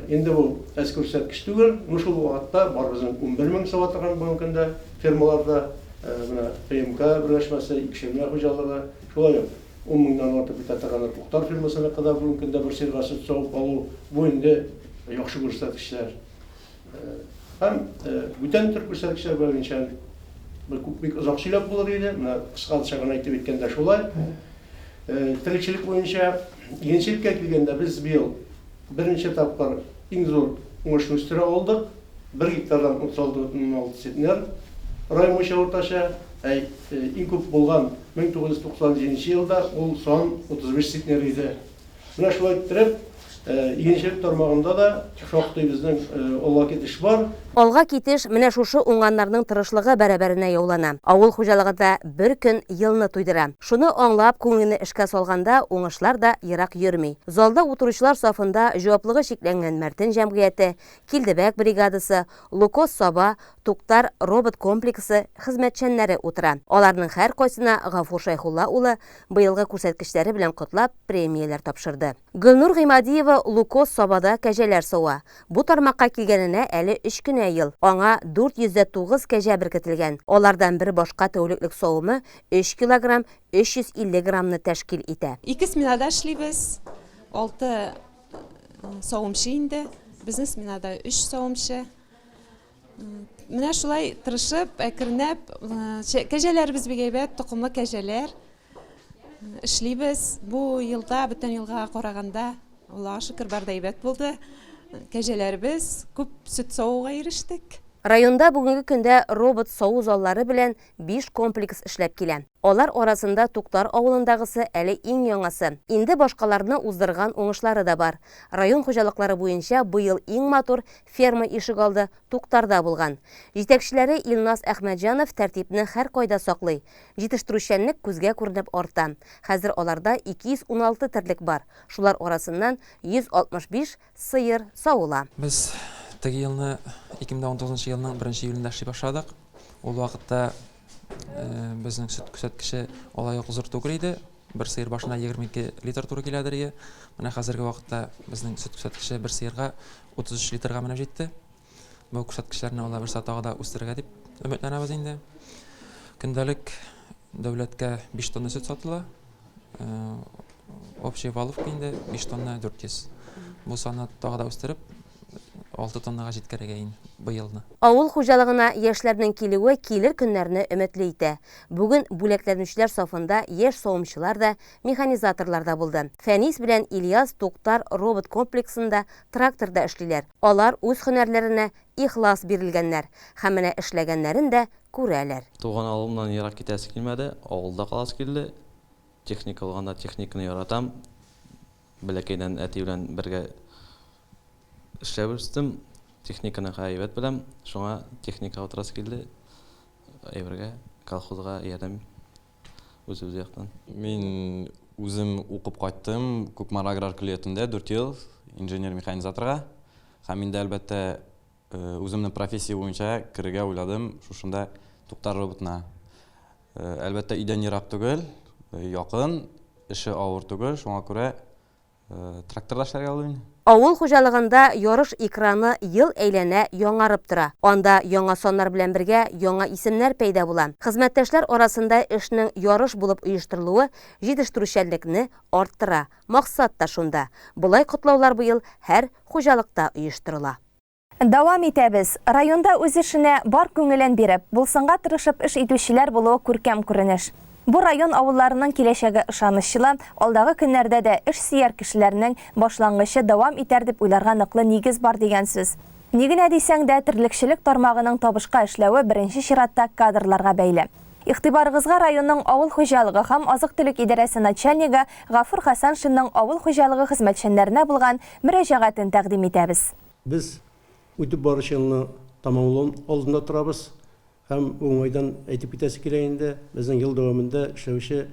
Endi bu eski ko'rsatkich tugul, şol vaqtda bor bizning 11,000 soat turgan bu kunda fermalarda mana PMK birlashmasi, ikishemlar xo'jaligi şolay 10,000dan ortiq bitataganda To'xtar fermasına kadar bu kunda bir sergasi so'g'ib olu bu endi yaxshi ko'rsatkichlar. Ham бүтән tür ko'rsatkichlar bo'yicha bir uzaq söylep bulur idi. Kısa çağına aytib etkende şolay. Terlikçilik boyunca yeniçilikке kelgende biz bu yıl birinci tapkar eng zor oңышны üstüne olduk. 1 hektardan 36,6 setner. Rayon boyunca ortaça eng көп bolgan 1997 yılda ol son 35 setner idi. Mına şolay ettirip yeniçilik tarmagында da şoqtay bizning olga ketiş var. Алга китеш менә шушы уңганнарның тырышлыгы бәрабәренә яулана. Авыл хуҗалыгында бер көн елны туйдыра. Шуны аңлап күңелне эшкә салганда уңышлар да ерак йөрми. Залда утыручылар сафында җаваплыгы шикләнгән Мәртин җәмгыяте, Килдебәк бригадасы, Лукос Саба, Туктар робот комплексы хезмәтчәннәре утыра. Аларның һәр кайсына Гафур Шайхулла улы быелгы күрсәткечләре белән котлап премиялар тапшырды. Гөлнур Гыймадиева Лукос Сабада кәҗәләр сауа. Бу тармакка килгәненә әле 3 көн ел. Аңа 409 кәҗә беркетелгән. Алардан бер башка тәүлеклек савымы 3 килограмм 350 граммны тәшкил итә. 2 сменада эшлибез. 6 савымчы инде. Безнең сменада 3 савымчы. Менә шулай тырышып, әкренәп, кәҗәләребез бик әйбәт, тукымлы кәҗәләр эшлибез. Бу елда бүтән елга караганда, Аллага шөкер, бар да әйбәт булды. Кәҗәләребез күп сөт савуга ирештек. Районда бүгенге көндә робот саву заллары белән 5 комплекс эшләп килә. Алар арасында Туктар авылындагысы әле иң яңасы. Инде башкаларны уздырган уңышлары да бар. Район хуҗалыклары буенча быел иң матур ферма ишек алды Туктарда булган. Җитәкчеләре Илнас Әхмәтҗанов тәртипне һәр кайда саклый. Җитештерүчәнлек күзгә күренеп арта. Хәзер аларда 216 терлек бар. Шулар арасыннан 165 сыер савыла. Без теге елны 2019 елның 1 июлендә эшли башладык. Ул вакытта безнең сөт күрсәткече алай ук зур түгел иде. Бер сыер башына 22 литр туры киләдер. Менә хәзерге вакытта безнең сөт күрсәткече бер сыерга 33 литрга менеп җитте. Бу күрсәткечләрне алар бер сатага да үстерергә дип өметләнәбез инде. Көндәлек дәүләткә 5 тонна сөт сатыла. Общий валовка инде 5 тонна 400. Бу санны тагы да үстереп 6 тоннага җиткәргә быелны. Авыл хуҗалыгына яшьләрнең килүе килер көннәрне өметле итә. Бүген бүләкләнүчеләр сафында яшь савымчылар да, механизаторлар да булды. Фәнис белән Ильяс Туктар робот комплексында тракторда эшлиләр. Алар үз һөнәрләренә ихлас бирелгәннәр һәм менә эшләгәннәрен дә күрәләр. Туган авылымнан ерак китәсе килмәде, авылда каласы килде. Техника булганда техниканы яратам. Бәләкәйдән әти белән бергә эшләп үстем. Техниканы әйбәт беләм. Шуңа техника утырасы килде. Әйбергә колхозга ярдәм үз яктан. Мин үзем укып кайттым. Күкмар аграр колледжында 4 ел инженер-механизаторга. Һәм инде әлбәттә үземнең профессия буенча кирергә уйладым. Шушында Туктар роботына. Әлбәттә идән ерак түгел, якын, эше авыр түгел. Шуңа күрә тракторда эшләргә уйлыйм. Авыл хуҗалыгында ярыш экраны ел әйләнә яңарып тора. Анда яңа саннар белән бергә яңа исемнәр пәйда була. Хезмәттәшләр арасында эшнең ярыш булып оештырылуы җитештерүчәнлекне арттыра. Максат та шунда. Булай котлаулар быел һәр хуҗалыкта оештырыла. Дәвам итәбез. Районда үз эшенә бар күңелен биреп, булсынга тырышып эш итүчеләр булуы күркәм күренеш. Бу район авылларының киләчәге ышанычлы, алдагы көннәрдә дә эш сөяр кешеләрнең башлангычы дәвам итәр дип уйларга ныклы нигез бар дигән сүз. Ни генә дисәң дә, терлекчелек тармагының табышка эшләве беренче чиратта кадрларга бәйле. Игътибарыгызга районның авыл хуҗалыгы һәм азык-төлек идарәсе начальнигы Гафур Хасаншинның авыл хуҗалыгы хезмәтчәннәренә булган мөрәҗәгатен тәкъдим итәбез. Biz үтіп барыш елны тамамлау алдында тұрабыз. Һәм уңайдан әйтеп китәсе килә инде, безнең ел дәвамында эшләүче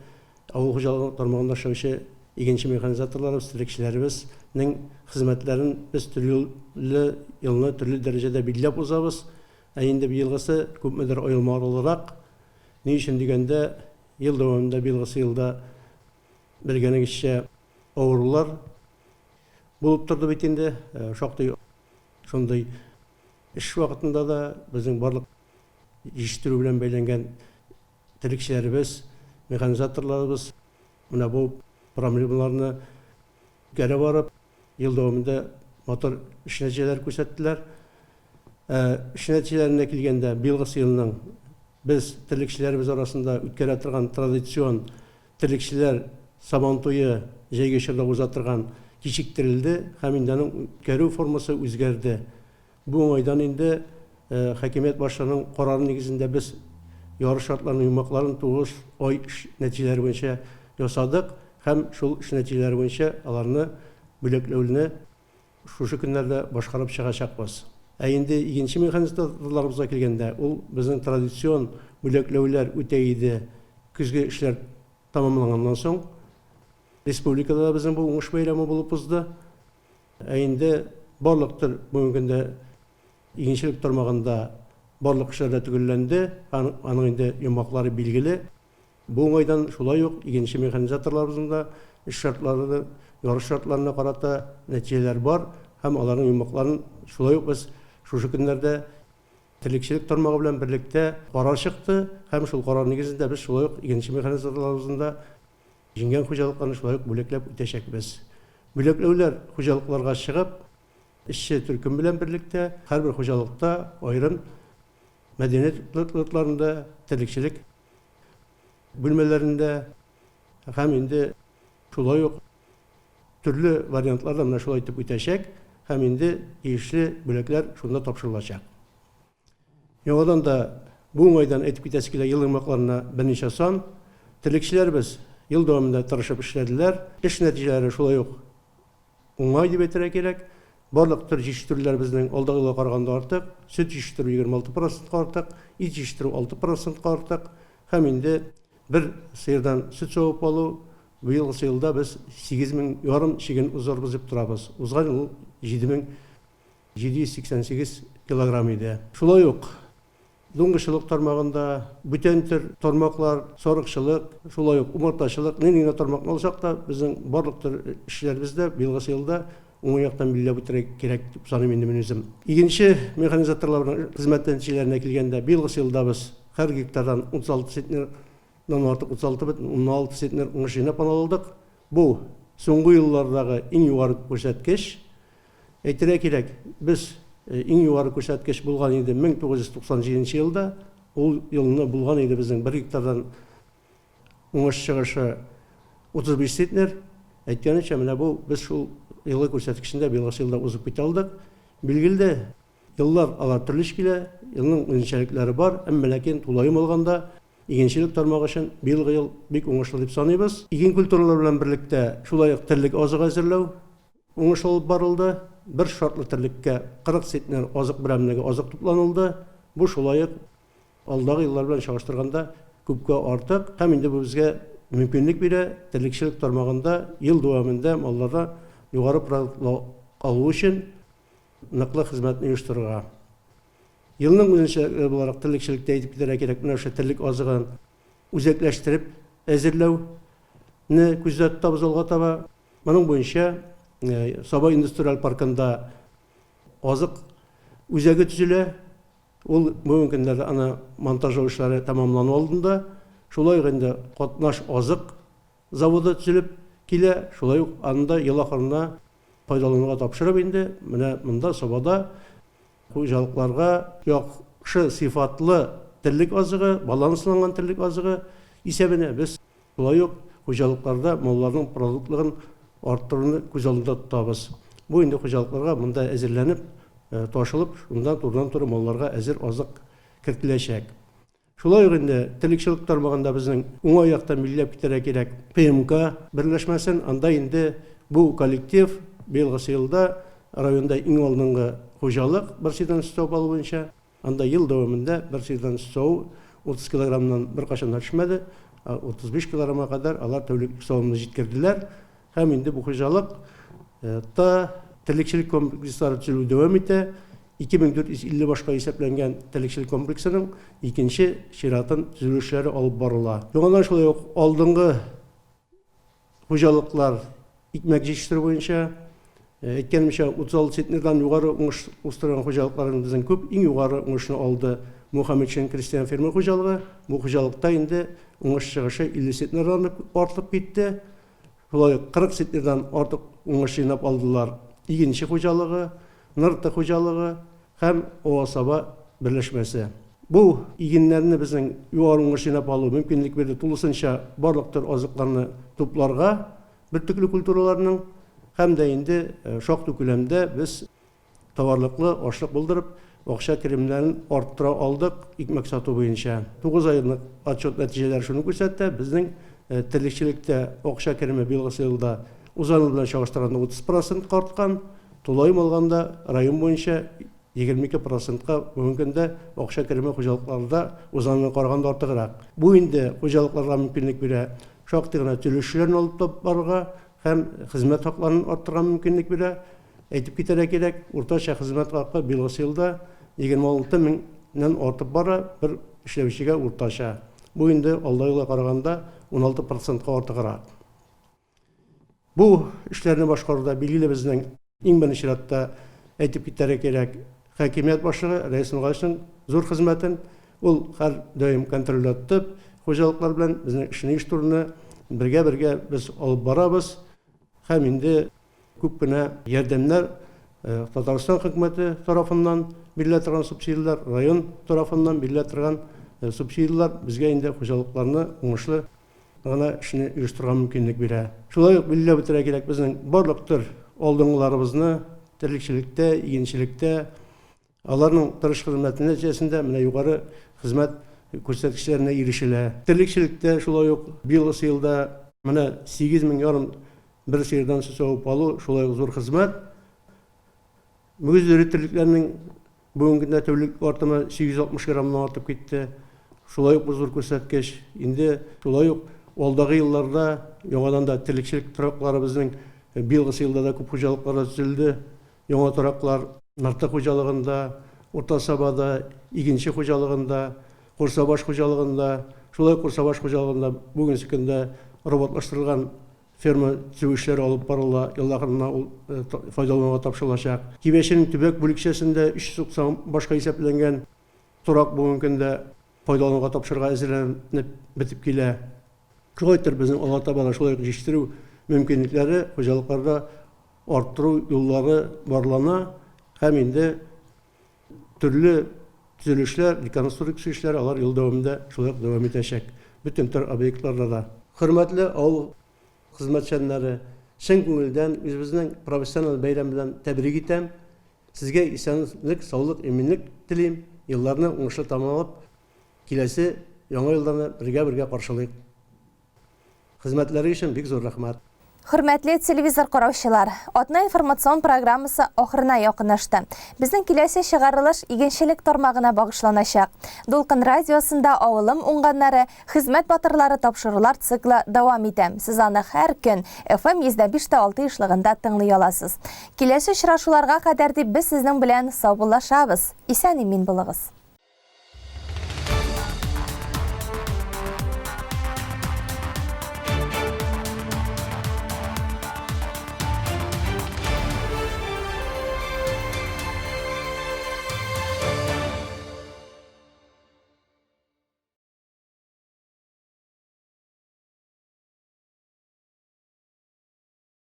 авыл хуҗалыгы тармагында эшләүче игенче механизаторларыбыз, терлекчеләребезнең хезмәтләрен без төрле елны төрле дәрәҗәдә билгеләп узабыз. Инде елгысы күпмедер аермалырак. Ни өчен дигәндә, ел дәвамында елгысы елда белгәнегезчә авырулар булып торды бит инде. Шактый шундай эш вакытында да безнең барлык җитештерү белән бәйләнгән терлекчеләребез, механизаторларыбыз менә бу проблемаларны гәрә барып, ел дәвамында мотор эш нәтиҗәләре күрсәттеләр. Эш нәтиҗәләренә килгәндә, елгысы елның без терлекчеләребез арасында үткәрә торган традицион терлекчеләр сабан туе җәйге чорда уза торган кичектерилде һәм инде аның үткәрү формасы үзгәрде. Бу уңайдан инде хакимият башларының карары нигезендә без ярыш шартларының йомакларын 9 ай нәтиҗәләре буенча ясадык һәм шул нәтиҗәләре буенча аларны бүләкләүне шушы көннәрдә башкарып чыгачакбыз. Инде икенче механизаторларыбызга килгәндә, ул безнең традицион бүләкләүләр үтә иде. Көзге эшләр тамамланганнан соң республикада безнең бу уңыш бәйрәме булып узды. Инде барлыктыр бүгенге көндә игенчелек тармагында барлык эшләрдә төгәлләнде. Аның инде йомаклары билгеле. Бу уңайдан шулай ук игенче механизаторларыбызның да эш шартлары, ярыш шартларына карата нәтиҗәләр бар һәм аларның йомакларын шулай ук без шушы көннәрдә терлекчелек тармагы белән берлектә карар чыкты һәм шул карар нигезендә без шулай ук игенче механизаторларыбызның да җиңгән хуҗалыкларны шулай ук бүләкләп үтәчәкбез. Бүләкләүләр хуҗалыкларга чыгып, эшче төркем белән берлектә һәрбер хуҗалыкта аерым мәдәният йортларында, терлекчелек бүлмәләрендә һәм инде шулай ук төрле вариантларда менә шулай итеп үтәчәк һәм инде тиешле бүләкләр шунда тапшырылачак. Яңадан да бу уңайдан әйтеп китәсе килә ел йомакларына берничә сан терлекчеләребез ел дәвамында тырышып эшләделәр. Эш нәтиҗәләре шулай ук уңай дип әйтергә кирәк. Барлык төр җитештерүләр безнең алдагы елга караганда артык, сөт җитештерү 26% артык, ит җитештерү 6% артык һәм инде бер сыердан сөт савып алу бу елда без 8500 чиген узарбыз дип торабыз. Узган ел 7788 килограмм иде. Шулай ук дуңгычлык тармагында бүтән төр тармаклар, сарыкчылык, шулай ук умартачылык, нинди тармакны алсак та безнең барлык төр эшләребездә елгы елда уң яктан билгеләп үтәргә кирәк дип саныйм инде мин үзем. Икенче механизаторларның хезмәт нәтиҗәләренә килгәндә, елгы елда без һәр гектардан 36 центнердан артык 16 центнер уңыш җыйнап алдык. Бу соңгы еллардагы иң югары күрсәткеч. Әйтергә кирәк, без иң югары күрсәткеч булган иде 1997 елда. Ул елны булган иде безнең 1 гектардан уңыш чыгышы 35 центнер. Әйткәнчә, менә бу без шул елгы күрсәткечендә елгы елда узып китә алдык. Билгеле, еллар алар төрле килә, елның үзенчәлекләре бар, әмма ләкин тулаем алганда игенчелек тармагы өчен елгы ел бик уңышлы дип саныйбыз. Иген культуралар белән берлектә шулай ук терлек азык әзерләү уңыш алып барылды. Бер шартлы терлеккә 40 центнер азык берәмлеге азык тупланылды. Бу шулай ук алдагы еллар белән чагыштырганда күпкә артык һәм инде бу безгә мөмкинлек бирә терлекчелек тармагында ел дәвамында малларга югары продуктлар алу өчен ныклы хезмәтне оештырырга. Елның үзенчәлекләре буларак терлекчелектә әйтеп китәргә кирәк, менә шу терлек азыгын үзәкләштереп әзерләүне күздә тотабыз алга таба. Моның буенча Саба индустриал паркында азык үзәге төзелә. Ул бүгенге көндә аны монтажлау эшләре тәмамлану алдында. Шулай инде катнаш азык заводы төзелеп килә. Шулай ук анда ел ахырына пайдалануга тапшырып инде. Менә монда Сабада хуҗалыкларга яхшы сыйфатлы терлек азыгы, балансланган терлек азыгы исәбенә без шулай ук хуҗалыкларда малларның продуктлыгын арттыруны күз алдында тотабыз. Бу инде хуҗалыкларга монда әзерләнеп, ташылып, шундан турыдан-туры малларга әзер азык кертеләчәк. Шулай ук инде терлекчелек тармагында безнең уңай яктан милләп китәргә кирәк. ПМК берләшмәсен, анда инде бу коллектив быелгы елда районда иң алдынгы хуҗалык бер сыйдан стау алу буенча, анда ел дәвамында бер сыйдан стау 30 килограммнан бер кашан төшмәде, 35 килограммга кадәр алар тәүлек стауны җиткерделәр. Һәм инде бу хуҗалык терлекчелек комплекслары төзелү дәвам итә. 2450 башка исәпләнгән терлекчелек комплексының икенче чиратын төзелү эшләре алып барыла. Яңадан шулай ук алдынгы хуҗалыклар икмәк җитештерү буенча әйткәнемчә 36 центнердан югары уңыш устырган хуҗалыкларның безнең күп иң югары уңышны алды Мухаммедшин крестьян фермер хуҗалыгы. Бу хуҗалыкта инде уңыш чыгышы 50 центнердан артып китте. Шулай 40 центнердан артык уңыш җыйнап алдылар игенче хуҗалыгы, Нырты хуҗалыгы һәм Оасаба берләшмәсе. Бу игеннәрне безнең югары уңыш җыйнап алу мөмкинлек бирде тулысынча барлык төр азыкларны тупларга, бер төрле культураларның һәм дә инде шактый күләмдә без товарлыклы ашлык булдырып, акча керемнәрен арттыра алдык икмәк сату буенча. 9 айлык отчет нәтиҗәләре шуны күрсәтә. Безнең терлекчелектә акча кереме быелгы елда узган ел белән чагыштырганда 30% арткан. Тулайым алганда район буенча 22%-ка бүгенге көндә акча кереме хуҗалыкларда узган елга караганда артыграк. Бу инде хуҗалыкларга мөмкинлек бирә. Шактый гына төлөшләрне алып барырга һәм хезмәт хакларын арттырырга мөмкинлек бирә. Әйтеп китәргә кирәк, уртача хезмәт хакы быелгы елда 26 меңнән артып бара бер эшләүчегә уртача. Бу инде алда елга караганда 16%-ка артыграк. Бу эшләрне башкаруда билгеле безнең иң беренче чиратта әйтеп китәргә кирәк, хакимият башлыгы Рәис Нургалиевның зур хезмәтен ул һәр даим контроль итеп, хуҗалыклар белән безнең эшне оештыруны бергә без алып барабыз. Һәм инде күп кенә ярдәмнәр Татарстан хөкүмәте тарафыннан бирелә торган субсидияләр, район тарафыннан бирелә торган субсидияләр безгә инде хуҗалыкларны уңышлы гына эшне оештырырга мөмкинлек бирә. Шулай ук билгеләп үтәргә кирәк, безнең барлык төр алдынгыларыбызны терлекчелектә, игенчелектә аларның тырыш хезмәте нәтиҗәсендә менә югары хезмәт күрсәткечләренә ирешелә. Терлекчелектә шулай ук быелгы елда менә 8 мең ярым бер сыердан сауып алу шулай ук зур хезмәт. Мөгез терлекләрнең бүгенге көндә тәүлек артымы 860 граммнан артып китте. Шулай ук зур күрсәткеч. Инде шулай ук алдагы елларда яңадан да терлекчелек тораклары безнең быелгы елда да күп хуҗалыклар төзелде. Яңа тораклар Нарты хуҗалыгында, Уртасабада, игенче хуҗалыгында, Курсабаш хуҗалыгында, шулай Курсабаш хуҗалыгында бүгенге көндә роботлаштырылган ферма төзү эшләре алып барыла, ел ахырына ул файдалануга тапшырылачак. Кибәченең төбәк бүлекчәсендә 390 башка исәпләнгән торак бүгенге көндә файдалануга тапшырырга әзерләнеп бетеп килә. Шулайтыр безнең Алатабада шулай җитештерү мөмкинлекләре хуҗалыкларда арттыру юллары барлана һәм инде төрле төзелешләр, реконструкция эшләре алар ел дәвамында шулай дәвам итәчәк. Бүтән төр объектларда да. Хөрмәтле авыл хезмәтчәннәре, чын күңелдән үзебезнең профессиональ бәйрәм белән тәбрик итәм. Сезгә исәнлек, саулык, иминлек телим. Елларны уңышлы тамамлап, киләсе яңа елларны бергә каршылыйк. Хезмәтләре өчен бик зур рәхмәт. Хөрмәтле телевизор караучылар, атна информацион программасы ахырына якынлашты. Безнең киләсе чыгарылыш игенчелек тармагына багышланачак. Дулкын радиосында авылым уңганнары, хезмәт батырлары тапшырулар циклы дәвам итә. Сез аны һәр көн FM 105.6 эшлегендә тыңлый аласыз. Киләсе очрашуларга кадәр дип без сезнең белән саубуллашабыз. Исән-имин булыгыз.